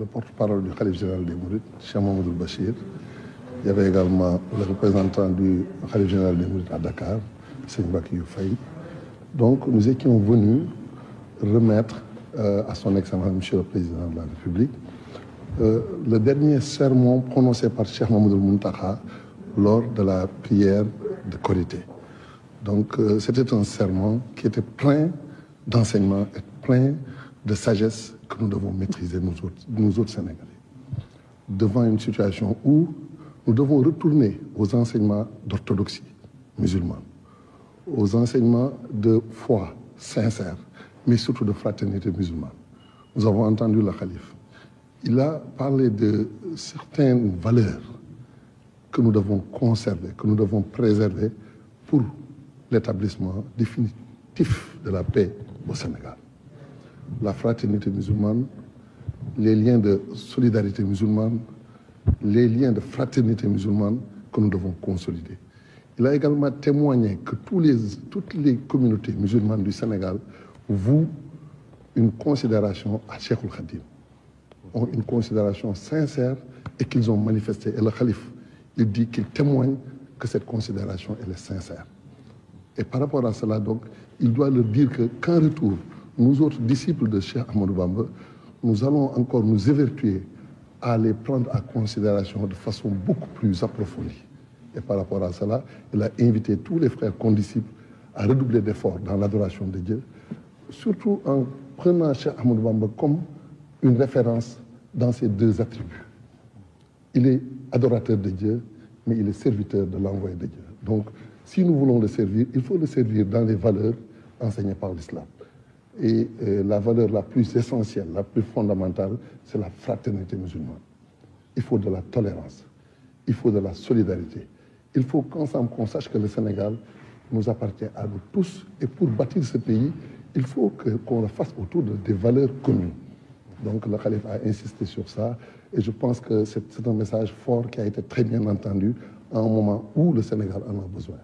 le porte-parole du Khalif général des Mourides, Cheikh Mamadou Bachir. Il y avait également le représentant du Khalif général des Mourides à Dakar, Seigne Bakiyou Faye. Donc nous étions venus remettre à son Excellence, Monsieur le Président de la République, le dernier sermon prononcé par Cheikh Mamadou Muntaha lors de la prière de Korité. Donc c'était un sermon qui était plein d'enseignements et plein de sagesse que nous devons maîtriser, nous autres Sénégalais, devant une situation où nous devons retourner aux enseignements d'orthodoxie musulmane, aux enseignements de foi sincère, mais surtout de fraternité musulmane. Nous avons entendu le Khalife. Il a parlé de certaines valeurs que nous devons conserver, que nous devons préserver pour l'établissement définitif de la paix au Sénégal. La fraternité musulmane, les liens de solidarité musulmane, les liens de fraternité musulmane que nous devons consolider. Il a également témoigné que toutes les communautés musulmanes du Sénégal vouent une considération à Cheikh Khadim, ont une considération sincère et qu'ils ont manifesté. Et le Khalif, il dit qu'il témoigne que cette considération, elle est sincère. Et par rapport à cela, donc, il doit leur dire qu'en retour, nous autres disciples de Cheikh Ahmadou Bamba, nous allons encore nous évertuer à les prendre en considération de façon beaucoup plus approfondie. Et par rapport à cela, il a invité tous les frères condisciples à redoubler d'efforts dans l'adoration de Dieu, surtout en prenant Cheikh Ahmadou Bamba comme une référence dans ces deux attributs. Il est adorateur de Dieu, mais il est serviteur de l'envoyé de Dieu. Donc, si nous voulons le servir, il faut le servir dans les valeurs enseignées par l'islam. Et la valeur la plus essentielle, la plus fondamentale, c'est la fraternité musulmane. Il faut de la tolérance, il faut de la solidarité. Il faut qu'ensemble qu'on sache que le Sénégal nous appartient à nous tous. Et pour bâtir ce pays, il faut qu'on le fasse autour des valeurs communes. Donc le Khalife a insisté sur ça. Et je pense que c'est un message fort qui a été très bien entendu à un moment où le Sénégal en a besoin.